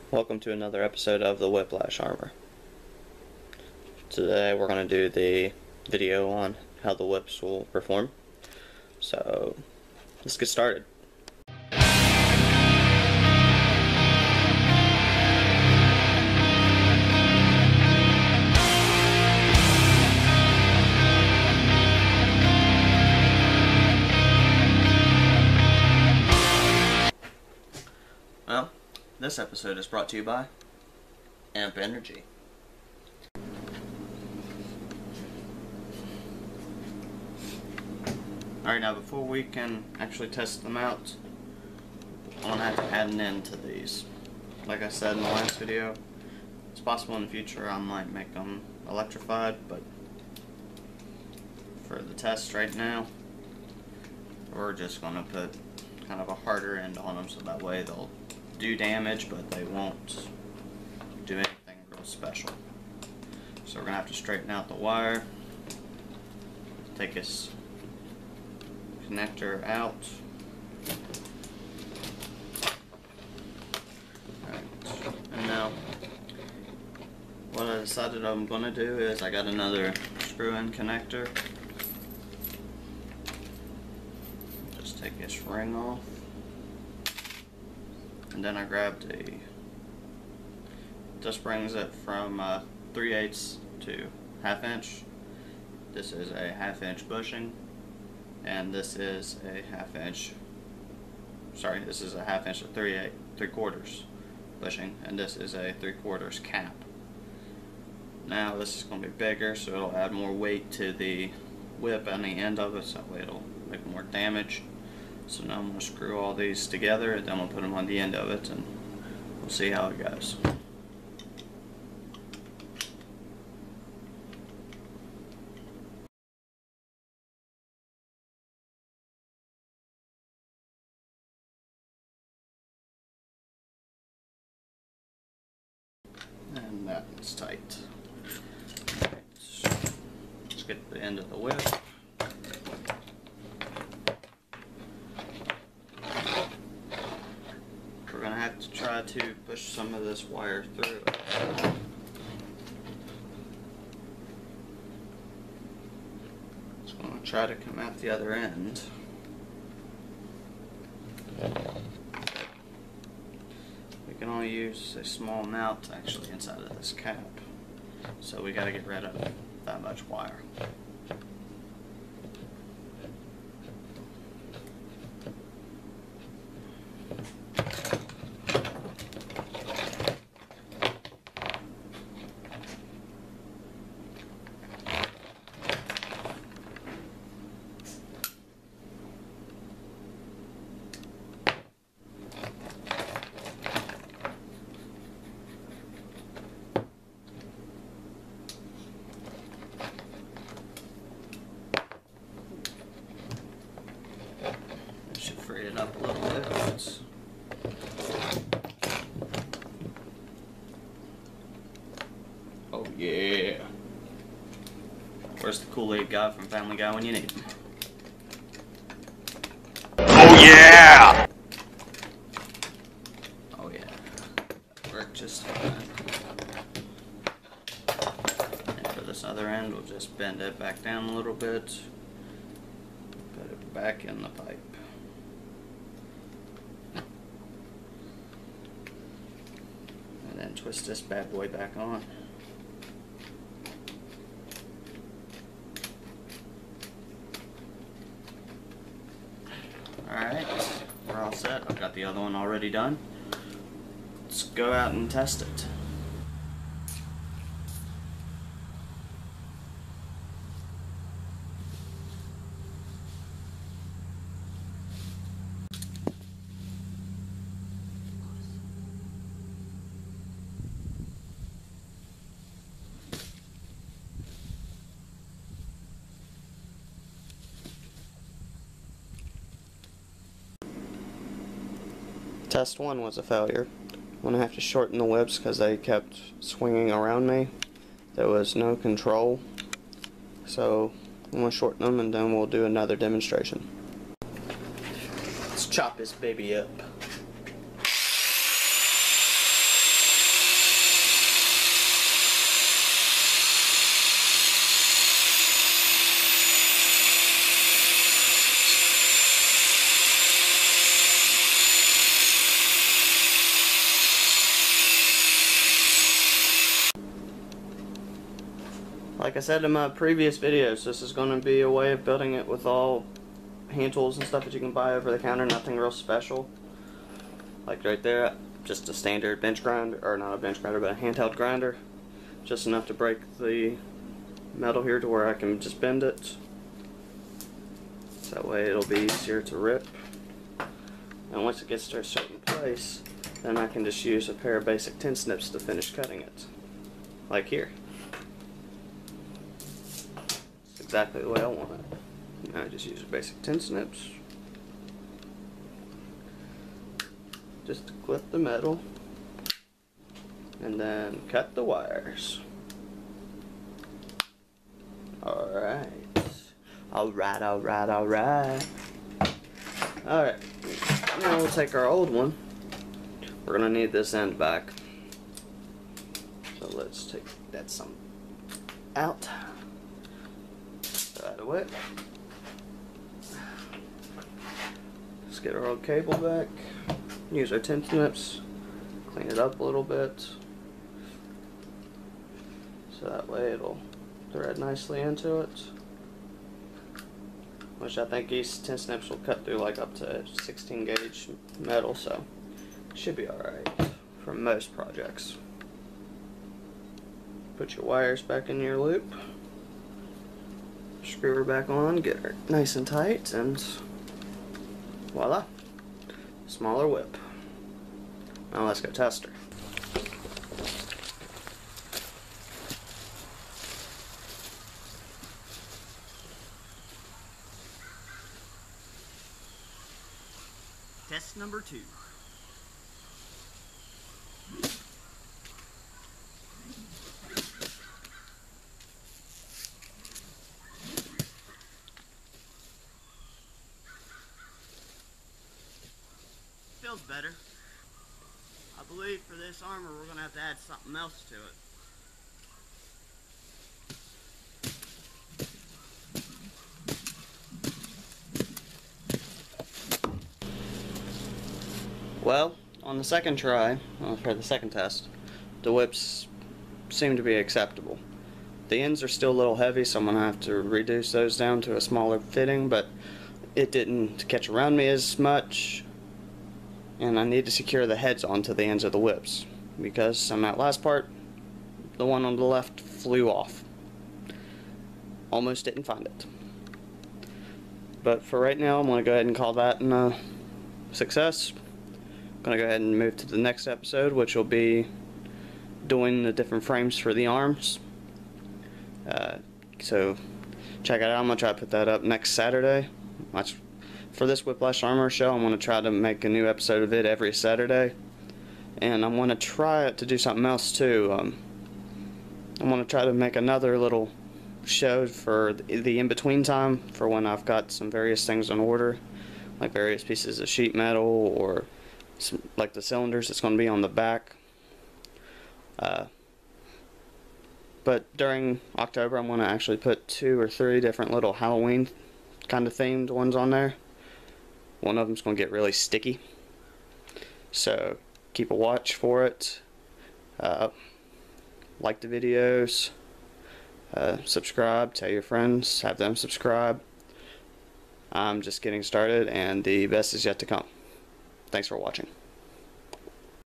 Welcome to another episode of the Whiplash armor. Today we're going to do the video on how the whips will perform. So let's get started. Well, this episode is brought to you by Amp Energy. Alright, now before we can actually test them out, I'm going to have to add an end to these. Like I said in the last video, it's possible in the future I might make them electrified, but for the test right now, we're just going to put kind of a harder end on them so that way they'll do damage, but they won't do anything real special. So we're going to have to straighten out the wire, take this connector out. Alright, and now what I decided I'm going to do is I got another screw-in connector. Just take this ring off. And then I grabbed just brings it from 3/8 to 1/2 inch. This is a 1/2 inch bushing, and this is a 1/2 inch, sorry, this is a 1/2 inch to 3/4 bushing, and this is a 3/4 cap. Now this is going to be bigger, so it'll add more weight to the whip on the end of it, so that way it'll make more damage. So now I'm going to screw all these together, and then we'll put them on the end of it, and we'll see how it goes. And that is tight. Let's get the end of the whip. We're going to have to try to push some of this wire through. It's going to try to come out the other end. We can only use a small amount actually inside of this cap, so we got to get rid of that much wire. Free it up a little bit. Oh yeah. Where's the Kool-Aid guy from Family Guy when you need him? Oh yeah! Oh yeah. Worked just fine. And for this other end, we'll just bend it back down a little bit. Put it back in the pipe. And then twist this bad boy back on. Alright, we're all set. I've got the other one already done. Let's go out and test it. Test 1 was a failure. I'm going to have to shorten the whips because they kept swinging around me. There was no control. So I'm going to shorten them and then we'll do another demonstration. Let's chop this baby up. Like I said in my previous videos, this is going to be a way of building it with all hand tools and stuff that you can buy over the counter, nothing real special. Like right there, just a standard bench grinder, or not a bench grinder, but a handheld grinder. Just enough to break the metal here to where I can just bend it. So that way it'll be easier to rip. And once it gets to a certain place, then I can just use a pair of basic tin snips to finish cutting it. Like here. It's exactly the way I want it. Now I just use basic tin snips. Just to clip the metal. And then cut the wires. Alright. Alright. Alright. Now we'll take our old one. We're going to need this end back. So let's take that some out. Throw that away. Let's get our old cable back. Use our tin snips. Clean it up a little bit. So that way it'll thread nicely into it. Which I think these tin snips will cut through like up to 16 gauge metal, so it should be alright for most projects. Put your wires back in your loop. Screw her back on, get her nice and tight, and voila. Smaller whip. Now let's go test her. Test number 2. Feels better. I believe for this armor we're going to have to add something else to it. Well, on the second try, for the second test, the whips seem to be acceptable. The ends are still a little heavy, so I'm going to have to reduce those down to a smaller fitting, but it didn't catch around me as much, and I need to secure the heads onto the ends of the whips, because on that last part, the one on the left flew off. Almost didn't find it. But for right now, I'm going to go ahead and call that a success. I'm going to go ahead and move to the next episode, which will be doing the different frames for the arms. So check it out. I'm going to try to put that up next Saturday. For this Whiplash Armor show, I'm going to try to make a new episode of it every Saturday. And I'm going to try to do something else too. I'm going to try to make another little show for the in-between time, for when I've got some various things in order, like various pieces of sheet metal, or like the cylinders that's going to be on the back. But during October, I'm going to actually put 2 or 3 different little Halloween kind of themed ones on there. One of them's going to get really sticky, so keep a watch for it. Like the videos, subscribe, tell your friends, have them subscribe. I'm just getting started, and the best is yet to come. Thanks for watching.